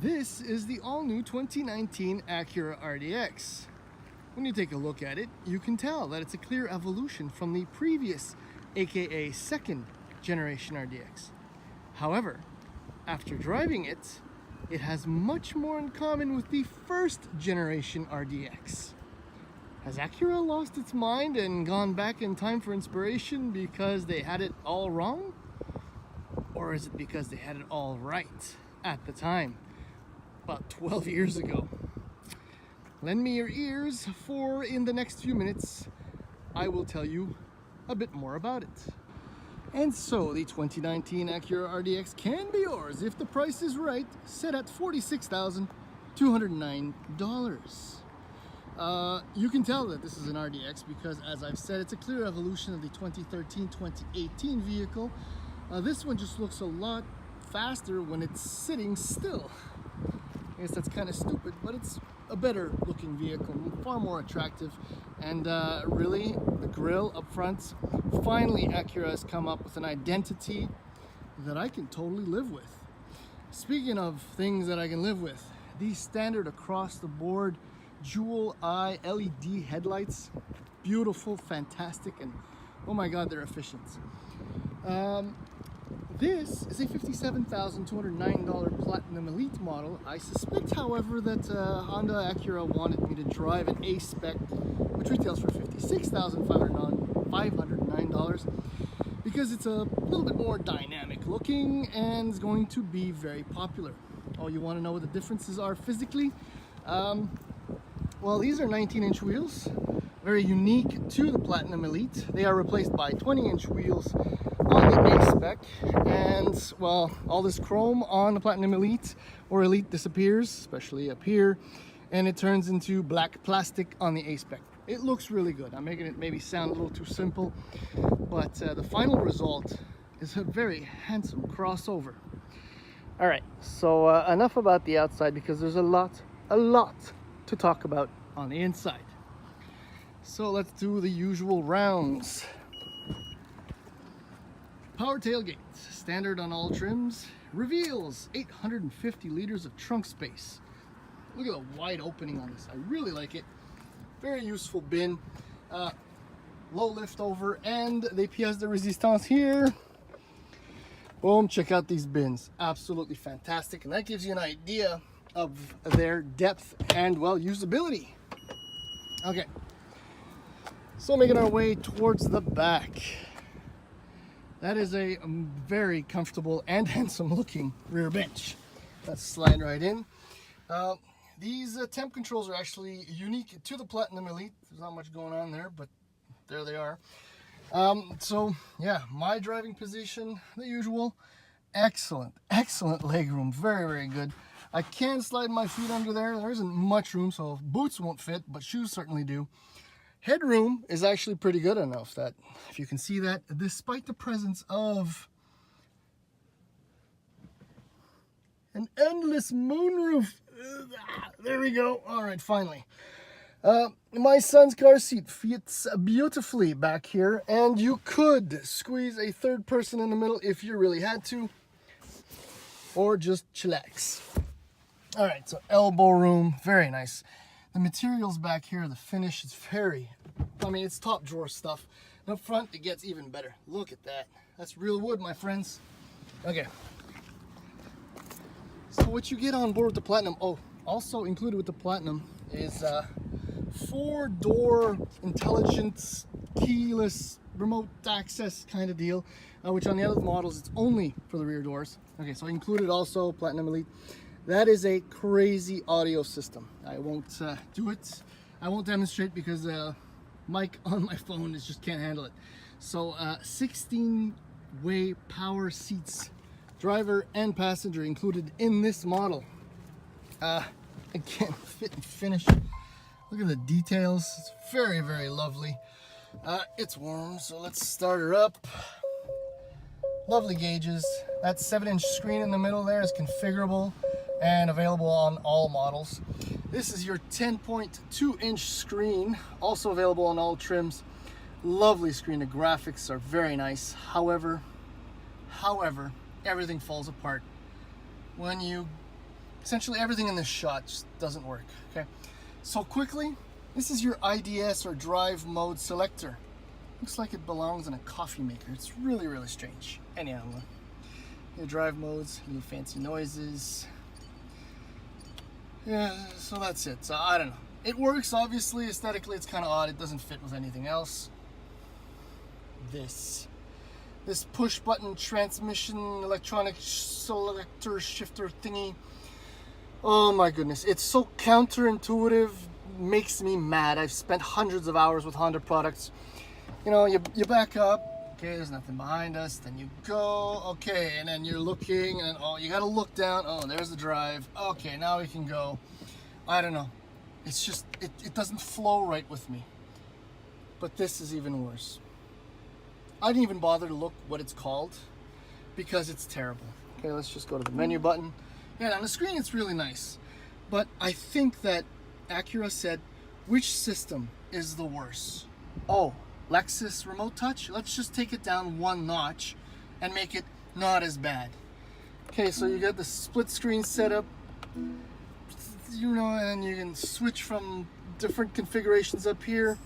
This is the all-new 2019 Acura RDX. When you take a look at it, you can tell that it's a clear evolution from the previous, aka second generation RDX. However, after driving it, it has much more in common with the first generation RDX. Has Acura lost its mind and gone back in time for inspiration because they had it all wrong? Or is it because they had it all right at the time? About 12 years ago. Lend me your ears, for in the next few minutes I will tell you a bit more about it. And so the 2019 Acura RDX can be yours if the price is right, set at $46,209. You can tell that this is an RDX because, as I've said, it's a clear evolution of the 2013-2018 vehicle. This one just looks a lot faster when it's sitting still. I guess that's kind of stupid, but it's a better looking vehicle, far more attractive. And really, the grille up front, finally Acura has come up with an identity that I can totally live with. Speaking of things that I can live with, these standard across the board dual eye LED headlights, beautiful, fantastic, and oh my god, they're efficient. This is a $57,209 Platinum Elite model. I suspect, however, that Honda Acura wanted me to drive an A-Spec, which retails for $56,509, because it's a little bit more dynamic looking and is going to be very popular. Oh, you want to know what the differences are physically? Well, these are 19-inch wheels, very unique to the Platinum Elite. They are replaced by 20-inch wheels on the A-Spec, and well, all this chrome on the Platinum Elite or Elite disappears, especially up here, and it turns into black plastic on the A-Spec. It looks really good. I'm making it maybe sound a little too simple, but the final result is a very handsome crossover. All right, so enough about the outside, because there's a lot to talk about on the inside. So let's do the usual rounds. Power tailgate, standard on all trims, reveals 850 liters of trunk space. Look at the wide opening on this. I really like it. Very useful bin. Low lift over, and the pièce de résistance here. Boom, check out these bins. Absolutely fantastic, and that gives you an idea of their depth and, well, usability. Okay, so making our way towards the back. That is a very comfortable and handsome looking rear bench. Let's slide right in. These temp controls are actually unique to the Platinum Elite. There's not much going on there, but there they are. So yeah, my driving position, the usual. Excellent legroom, very good. I can slide my feet under there. There isn't much room, so boots won't fit, but shoes certainly do. Headroom is actually pretty good enough that, if you can see that, despite the presence of an endless moonroof. There we go. All right, finally. My son's car seat fits beautifully back here, and you could squeeze a third person in the middle if you really had to, or just chillax. All right, so elbow room, very nice. The materials back here, the finish is it's top drawer stuff. And up front, it gets even better. Look at that. That's real wood, my friends. Okay. So what you get on board with the Platinum, also included with the Platinum is 4-door intelligent keyless remote access kind of deal, which on the other models, it's only for the rear doors. Okay, so included also Platinum Elite. That is a crazy audio system. I won't do it. I won't demonstrate because the mic on my phone just can't handle it. So 16-way power seats, driver and passenger included in this model. Again, fit and finish. Look at the details. It's very lovely. It's warm, so let's start her up. Lovely gauges. That 7-inch screen in the middle there is configurable and available on all models. This is your 10.2-inch screen, also available on all trims. Lovely screen. The graphics are very nice. However, everything falls apart when you Essentially everything in this shot just doesn't work. Okay, so quickly, this is your IDS or drive mode selector. Looks like it belongs in a coffee maker. It's really, really strange. Anyhow, your drive modes, little fancy noises. Yeah, so that's it. So I don't know. It works, obviously. Aesthetically, it's kind of odd. It doesn't fit with anything else. This push button transmission electronic selector shifter thingy. Oh my goodness. It's so counterintuitive. Makes me mad. I've spent hundreds of hours with Honda products. You know, you back up, okay, there's nothing behind us, then you go, okay, and then you're looking, and oh, you gotta look down, oh, there's the drive, okay, now we can go. I don't know, it's just, it doesn't flow right with me. But this is even worse. I didn't even bother to look what it's called, because it's terrible. Okay, let's just go to the menu button. Yeah, on the screen it's really nice, but I think that Acura said, which system is the worst? Oh, Lexus remote touch? Let's just take it down one notch and make it not as bad. Okay, so you got the split screen setup, you know, and you can switch from different configurations up here.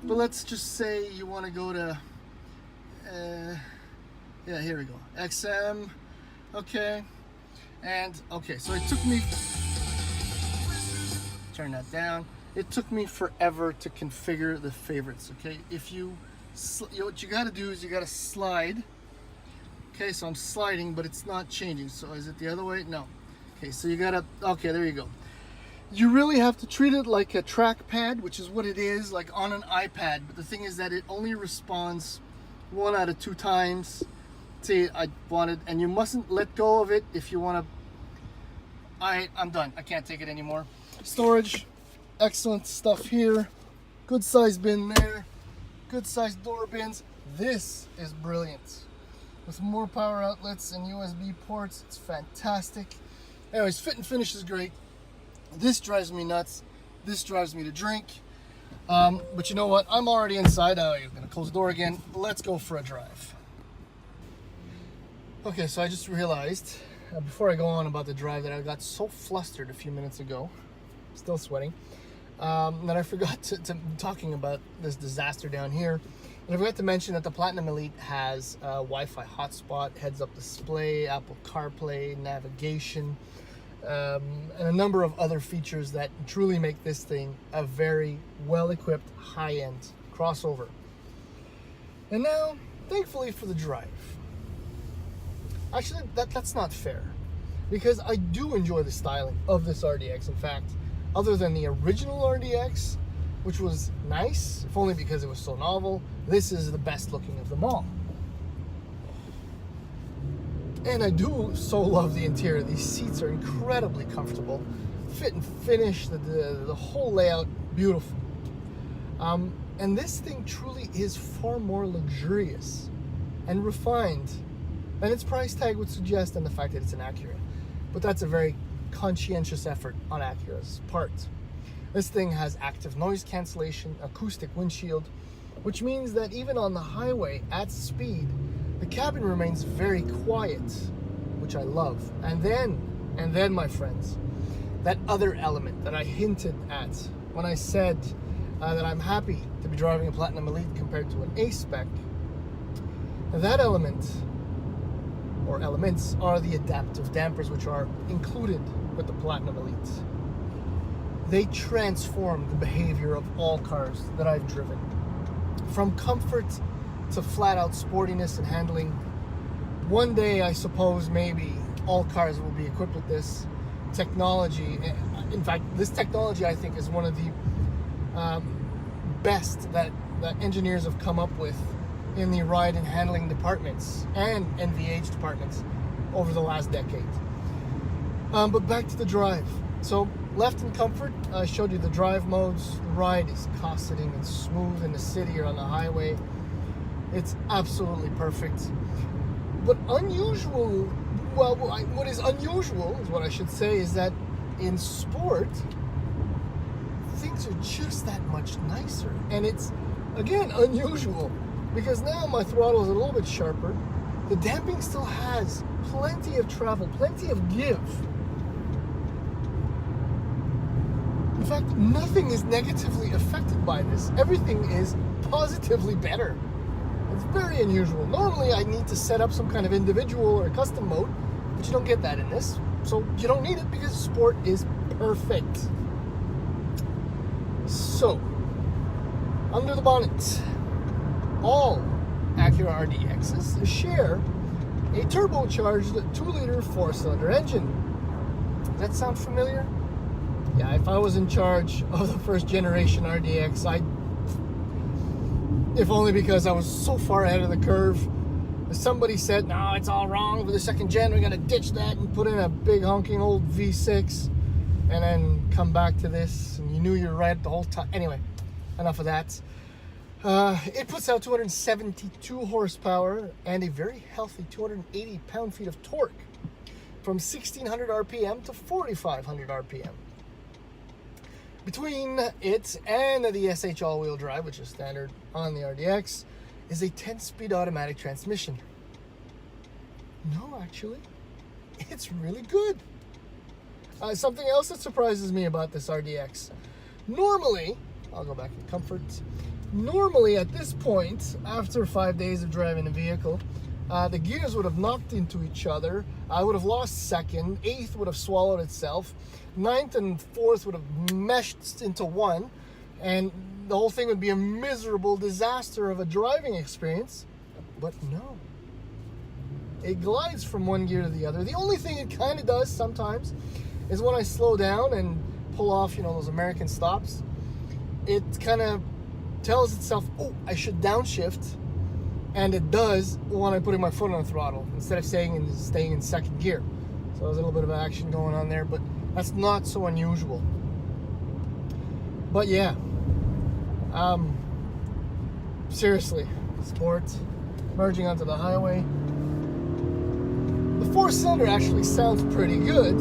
But let's just say you want to go to, yeah, here we go, XM, okay. And, okay, so it took me, turn that down. It took me forever to configure the favorites, okay? If you know, what you gotta do is you gotta slide. Okay, so I'm sliding, but it's not changing. So is it the other way? No. Okay, so you gotta, okay, there you go. You really have to treat it like a trackpad, which is what it is, like on an iPad. But the thing is that it only responds 1 out of 2 times. See, I wanted, and you mustn't let go of it if you wanna, I'm done, I can't take it anymore. Storage. Excellent stuff here. Good size bin there. Good size door bins. This is brilliant. With more power outlets and USB ports, it's fantastic. Anyways, fit and finish is great. This drives me nuts. This drives me to drink. But you know what? I'm already inside. Oh, you're gonna close the door again. Let's go for a drive. Okay, so I just realized, before I go on about the drive, that I got so flustered a few minutes ago. Still sweating. That I forgot to talking about this disaster down here. And I forgot to mention that the Platinum Elite has a Wi-Fi hotspot, heads-up display, Apple CarPlay, navigation, and a number of other features that truly make this thing a very well-equipped, high-end crossover. And now, thankfully for the drive. Actually, that's not fair, because I do enjoy the styling of this RDX. In fact, other than the original RDX, which was nice, if only because it was so novel, this is the best looking of them all. And I do so love the interior. These seats are incredibly comfortable. Fit and finish, the whole layout, beautiful. And this thing truly is far more luxurious and refined than its price tag would suggest, and the fact that it's an Acura. But that's a very conscientious effort on Acura's part. This thing has active noise cancellation, acoustic windshield, which means that even on the highway at speed, the cabin remains very quiet, which I love. And then, my friends, that other element that I hinted at when I said that I'm happy to be driving a Platinum Elite compared to an A-Spec, that element, or elements, are the adaptive dampers, which are included with the Platinum Elite. They transform the behavior of all cars that I've driven. From comfort to flat-out sportiness and handling. One day, I suppose, maybe all cars will be equipped with this technology. In fact, this technology, I think, is one of the best that engineers have come up with in the ride and handling departments and NVH departments over the last decade. But back to the drive. So left in comfort, I showed you the drive modes. The ride is cosseting and smooth in the city or on the highway. It's absolutely perfect. But unusual, well, what is unusual is what I should say, is that in sport, things are just that much nicer. And it's, again, unusual, because now my throttle is a little bit sharper. The damping still has plenty of travel, plenty of give. fact, nothing is negatively affected by this. Everything is positively better. It's very unusual. Normally, I need to set up some kind of individual or custom mode, but you don't get that in this. So you don't need it because sport is perfect. So, under the bonnet, all Acura RDXs share a turbocharged 2-liter 4-cylinder engine. Does that sound familiar? Yeah, if I was in charge of the first generation RDX, if only because I was so far ahead of the curve. Somebody said, no, it's all wrong with the second gen, we gotta ditch that and put in a big honking old V6 and then come back to this, and you knew you were right the whole time. Anyway, enough of that. It puts out 272 horsepower and a very healthy 280 pound-feet of torque from 1600 RPM to 4500 RPM. Between it and the SH all-wheel drive, which is standard on the RDX, is a 10-speed automatic transmission. No, actually, it's really good. Something else that surprises me about this RDX. Normally, I'll go back to comfort. Normally, at this point, after 5 days of driving the vehicle, the gears would have knocked into each other. I would have lost second. 8th would have swallowed itself. 9th and 4th would have meshed into one. And the whole thing would be a miserable disaster of a driving experience. But no. It glides from one gear to the other. The only thing it kind of does sometimes is when I slow down and pull off, those American stops, it kind of tells itself, oh, I should downshift. And it does when I'm putting my foot on the throttle instead of staying in second gear. So there's a little bit of action going on there, but that's not so unusual. But yeah, seriously, sport, merging onto the highway. The 4-cylinder actually sounds pretty good,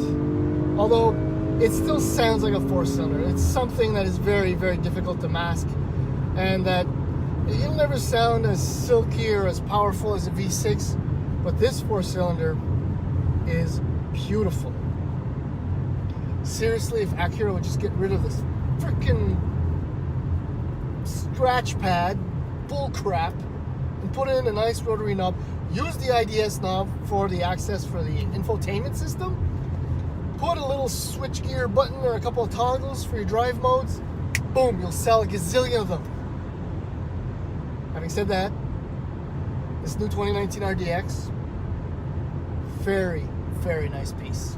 although it still sounds like a 4-cylinder. It's something that is very, very difficult to mask, and that it'll never sound as silky or as powerful as a V6, but this 4-cylinder is beautiful. Seriously, if Acura would just get rid of this freaking scratch pad bull crap and put in a nice rotary knob, use the IDS knob for the access for the infotainment system, put a little switchgear button or a couple of toggles for your drive modes, boom, you'll sell a gazillion of them. Having said that, this new 2019 RDX, very, very nice piece.